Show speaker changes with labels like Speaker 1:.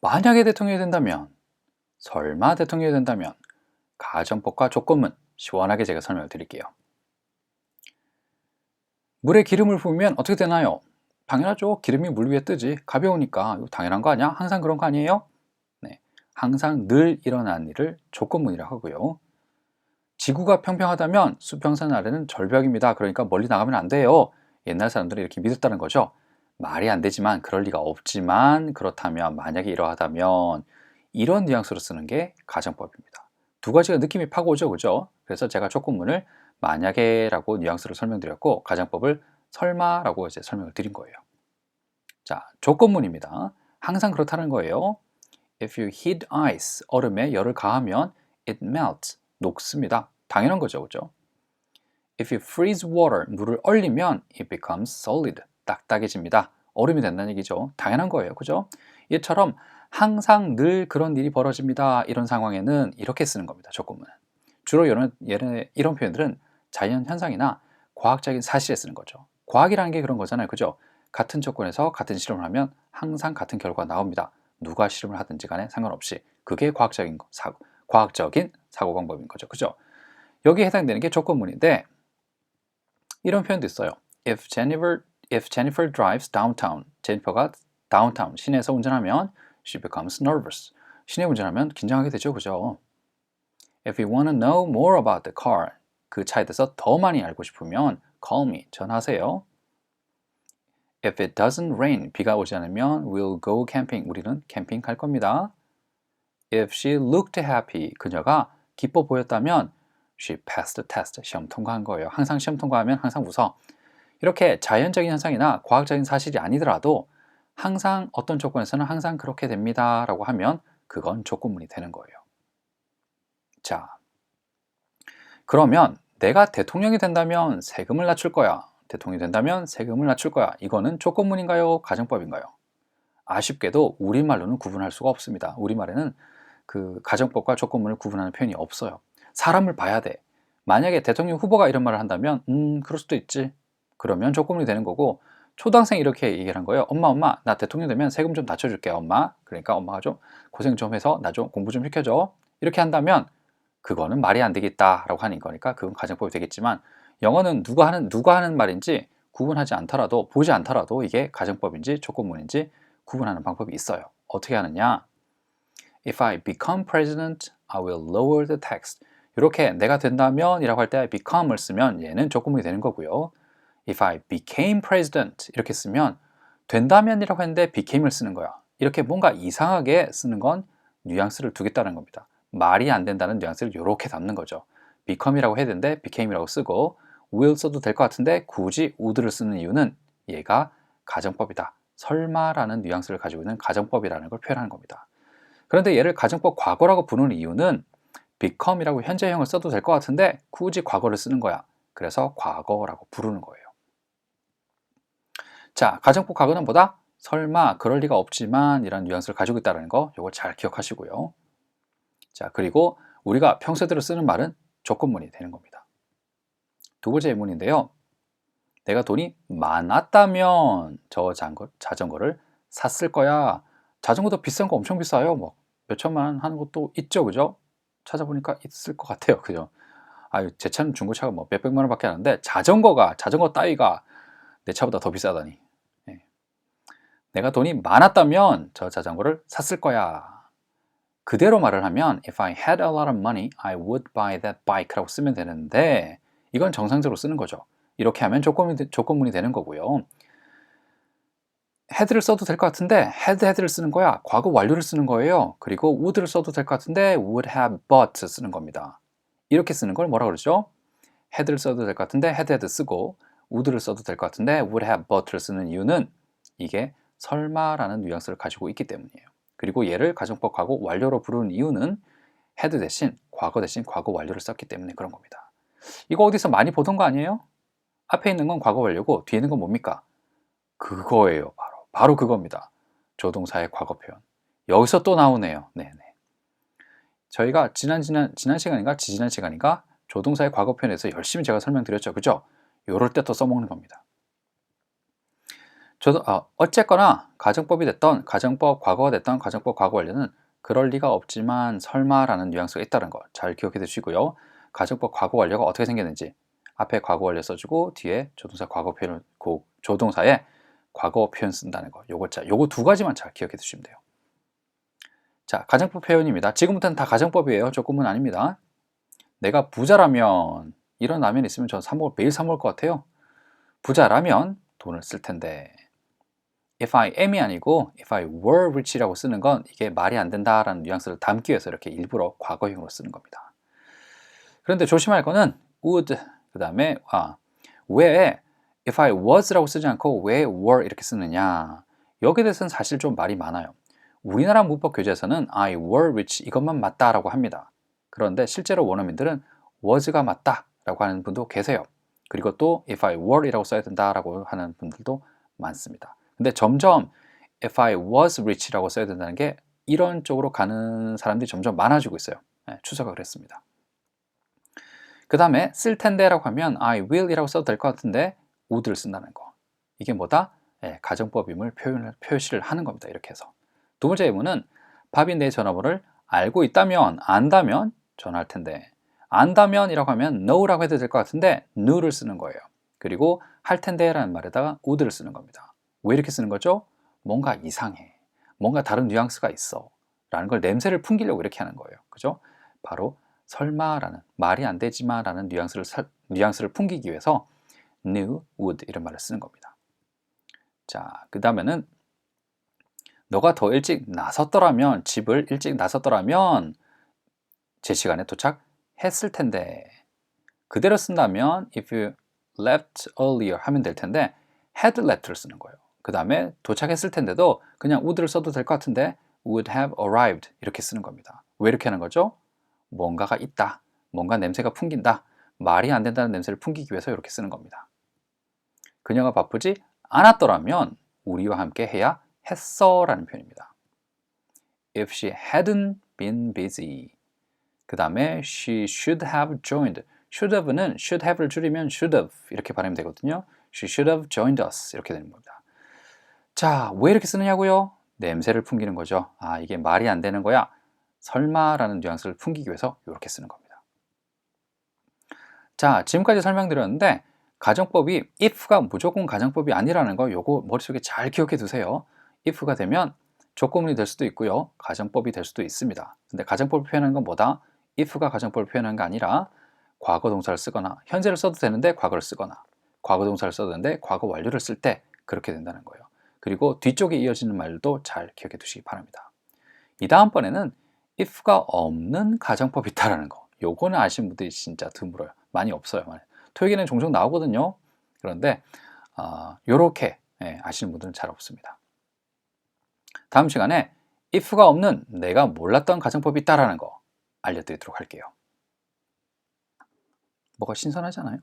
Speaker 1: 만약에 대통령이 된다면, 설마 대통령이 된다면, 가정법과 조건문 시원하게 제가 설명을 드릴게요. 물에 기름을 부으면 어떻게 되나요? 당연하죠. 기름이 물 위에 뜨지. 가벼우니까. 이거 당연한 거 아니야? 항상 그런 거 아니에요? 네, 항상 늘 일어나는 일을 조건문이라고 하고요. 지구가 평평하다면 수평선 아래는 절벽입니다. 그러니까 멀리 나가면 안 돼요. 옛날 사람들이 이렇게 믿었다는 거죠. 말이 안 되지만, 그럴 리가 없지만, 그렇다면, 만약에 이러하다면, 이런 뉘앙스로 쓰는 게 가정법입니다. 두 가지가 느낌이 파고 오죠, 그죠? 그래서 제가 조건문을 만약에라고 뉘앙스로 설명드렸고, 가정법을 설마라고 이제 설명을 드린 거예요. 자, 조건문입니다. 항상 그렇다는 거예요. If you heat ice, 얼음에 열을 가하면 it melts, 녹습니다. 당연한 거죠, 그죠? If you freeze water, 물을 얼리면 it becomes solid, 딱딱해집니다. 얼음이 된다는 얘기죠. 당연한 거예요, 그죠? 이처럼 항상 늘 그런 일이 벌어집니다. 이런 상황에는 이렇게 쓰는 겁니다, 조건문은. 주로 이런 표현들은 자연 현상이나 과학적인 사실에 쓰는 거죠. 과학이라는 게 그런 거잖아요, 그죠? 같은 조건에서 같은 실험을 하면 항상 같은 결과가 나옵니다. 누가 실험을 하든지 간에 상관없이. 그게 과학적인 사고 방법인 거죠, 그죠? 여기에 해당되는 게 조건문인데, 이런 표현도 있어요. If Jennifer drives downtown, 제니퍼가 다운타운 시내에서 운전하면 she becomes nervous. 시내 운전하면 긴장하게 되죠, 그죠? If you want to know more about the car, 그 차에 대해서 더 많이 알고 싶으면 call me, 전화하세요. If it doesn't rain, 비가 오지 않으면 we'll go camping, 우리는 캠핑 갈 겁니다. If she looked happy, 그녀가 기뻐 보였다면 she passed the test, 시험 통과한 거예요. 항상 시험 통과하면 항상 웃어. 이렇게 자연적인 현상이나 과학적인 사실이 아니더라도 항상 어떤 조건에서는 항상 그렇게 됩니다 라고 하면 그건 조건문이 되는 거예요. 자, 그러면 내가 대통령이 된다면 세금을 낮출 거야. 대통령이 된다면 세금을 낮출 거야. 이거는 조건문인가요? 가정법인가요? 아쉽게도 우리말로는 구분할 수가 없습니다. 우리말에는 그 가정법과 조건문을 구분하는 표현이 없어요. 사람을 봐야 돼. 만약에 대통령 후보가 이런 말을 한다면 그럴 수도 있지. 그러면 조건문이 되는 거고, 초등학생이 이렇게 얘기를 한 거예요. 엄마, 나 대통령 되면 세금 좀 낮춰줄게, 엄마. 그러니까 엄마가 좀 고생 좀 해서 나 좀 공부 좀 시켜줘. 이렇게 한다면 그거는 말이 안 되겠다라고 하는 거니까 그건 가정법이 되겠지만, 영어는 누가 하는 말인지 구분하지 않더라도, 보지 않더라도 이게 가정법인지 조건문인지 구분하는 방법이 있어요. 어떻게 하느냐? If I become president, I will lower the tax. 이렇게 내가 된다면 이라고 할 때 become을 쓰면 얘는 조건문이 되는 거고요. If I became president 이렇게 쓰면 된다면이라고 했는데 became을 쓰는 거야. 이렇게 뭔가 이상하게 쓰는 건 뉘앙스를 두겠다는 겁니다. 말이 안 된다는 뉘앙스를 이렇게 담는 거죠. become이라고 해야 되는데 became이라고 쓰고, will 써도 될 것 같은데 굳이 would를 쓰는 이유는 얘가 가정법이다, 설마라는 뉘앙스를 가지고 있는 가정법이라는 걸 표현하는 겁니다. 그런데 얘를 가정법 과거라고 부르는 이유는 become이라고 현재형을 써도 될 것 같은데 굳이 과거를 쓰는 거야. 그래서 과거라고 부르는 거예요. 자, 가정법 과거는 뭐다? 설마, 그럴 리가 없지만 이런 뉘앙스를 가지고 있다는 거, 이거 잘 기억하시고요. 자, 그리고 우리가 평소대로 쓰는 말은 조건문이 되는 겁니다. 두 번째 예문인데요. 내가 돈이 많았다면 저 자전거를 샀을 거야. 자전거도 비싼 거 엄청 비싸요. 뭐 몇천만 원 하는 것도 있죠, 그죠? 찾아보니까 있을 것 같아요, 그죠? 아유, 제 차는 중고차가 뭐 몇백만 원밖에 안 하는데 자전거 따위가 내 차보다 더 비싸다니. 네. 내가 돈이 많았다면 저 자전거를 샀을 거야. 그대로 말을 하면 If I had a lot of money, I would buy that bike라고 쓰면 되는데, 이건 정상적으로 쓰는 거죠. 이렇게 하면 조건문이 되는 거고요. had를 써도 될 것 같은데 had를 쓰는 거야. 과거 완료를 쓰는 거예요. 그리고 would를 써도 될 것 같은데 would have but 쓰는 겁니다. 이렇게 쓰는 걸 뭐라고 그러죠? had를 써도 될 것 같은데 had 쓰고, would를 써도 될 것 같은데 would have but를 쓰는 이유는 이게 설마라는 뉘앙스를 가지고 있기 때문이에요. 그리고 얘를 가정법 과거 완료로 부르는 이유는 had 대신 과거 완료를 썼기 때문에 그런 겁니다. 이거 어디서 많이 보던 거 아니에요? 앞에 있는 건 과거 완료고 뒤에 있는 건 뭡니까? 그거예요. 바로 그겁니다. 조동사의 과거 표현. 여기서 또 나오네요. 네네. 저희가 지난 시간인가 조동사의 과거 표현에서 열심히 제가 설명드렸죠, 그죠? 요럴 때 또 써먹는 겁니다. 어쨌거나 가정법이 됐던 가정법 과거가 됐던 가정법 과거 완료는 그럴 리가 없지만 설마라는 뉘앙스가 있다는 거 잘 기억해 두시고요. 가정법 과거 완료가 어떻게 생겼는지 앞에 과거 완료 써주고 뒤에 조동사 과거 표현을 조동사에 과거 표현 쓴다는 거 요거 두 가지만 잘 기억해 두시면 돼요. 자, 가정법 표현입니다. 지금부터는 다 가정법이에요. 조금은 아닙니다. 내가 부자라면 이런 라면이 있으면 전 매일 사 먹을 것 같아요. 부자라면 돈을 쓸 텐데 if I am이 아니고 if I were rich라고 쓰는 건 이게 말이 안 된다라는 뉘앙스를 담기 위해서 이렇게 일부러 과거형으로 쓰는 겁니다. 그런데 조심할 거는 would 그 다음에 왜 if I was라고 쓰지 않고 왜 were 이렇게 쓰느냐 여기에 대해서는 사실 좀 말이 많아요. 우리나라 문법 교재에서는 I were rich 이것만 맞다라고 합니다. 그런데 실제로 원어민들은 was가 맞다라고 하는 분도 계세요. 그리고 또 if I were 이라고 써야 된다라고 하는 분들도 많습니다. 근데 점점 if I was rich라고 써야 된다는 게 이런 쪽으로 가는 사람들이 점점 많아지고 있어요. 추세가 그랬습니다. 그 다음에 쓸 텐데라고 하면 I will 이라고 써도 될 것 같은데 would를 쓴다는 거. 이게 뭐다? 가정법임을 표시를 하는 겁니다. 이렇게 해서. 두 번째 예문은 밥이 내 전화번호를 알고 있다면 안다면 전화할 텐데 안다면 이라고 하면 know라고 해도 될 것 같은데 knew를 쓰는 거예요. 그리고 할 텐데 라는 말에다가 would를 쓰는 겁니다. 왜 이렇게 쓰는 거죠? 뭔가 이상해. 뭔가 다른 뉘앙스가 있어. 라는 걸 냄새를 풍기려고 이렇게 하는 거예요. 그죠? 바로 설마라는 말이 안 되지만 라는 뉘앙스를 풍기기 위해서 knew, would 이런 말을 쓰는 겁니다. 자, 그 다음에는 너가 더 일찍 나섰더라면 집을 일찍 나섰더라면 제 시간에 도착했을 텐데 그대로 쓴다면 if you left earlier 하면 될 텐데 had left를 쓰는 거예요. 그 다음에 도착했을 텐데도 그냥 would를 써도 될 것 같은데 would have arrived 이렇게 쓰는 겁니다. 왜 이렇게 하는 거죠? 뭔가가 있다. 뭔가 냄새가 풍긴다. 말이 안 된다는 냄새를 풍기기 위해서 이렇게 쓰는 겁니다. 그녀가 바쁘지 않았더라면 우리와 함께 해야 했어 라는 표현입니다. If she hadn't been busy 그 다음에 she should have joined should have는 should have를 줄이면 should have 이렇게 발음이 되거든요. She should have joined us 이렇게 되는 겁니다. 자, 왜 이렇게 쓰느냐고요? 냄새를 풍기는 거죠. 이게 말이 안 되는 거야. 설마라는 뉘앙스를 풍기기 위해서 이렇게 쓰는 겁니다. 자, 지금까지 설명드렸는데 가정법이 if가 무조건 가정법이 아니라는 거 요거 머릿속에 잘 기억해 두세요. if가 되면 조건문이 될 수도 있고요. 가정법이 될 수도 있습니다. 근데 가정법을 표현하는 건 뭐다? if가 가정법을 표현하는 게 아니라 과거 동사를 쓰거나 현재를 써도 되는데 과거를 쓰거나 과거 동사를 써도 되는데 과거 완료를 쓸 때 그렇게 된다는 거예요. 그리고 뒤쪽에 이어지는 말도 잘 기억해 두시기 바랍니다. 이 다음번에는 if가 없는 가정법이 있다라는 거. 요거는 아시는 분들이 진짜 드물어요. 많이 없어요. 토익에는 종종 나오거든요. 그런데 요렇게 아시는 분들은 잘 없습니다. 다음 시간에 if가 없는 내가 몰랐던 가정법이 있다라는 거 알려드리도록 할게요. 뭐가 신선하지 않아요?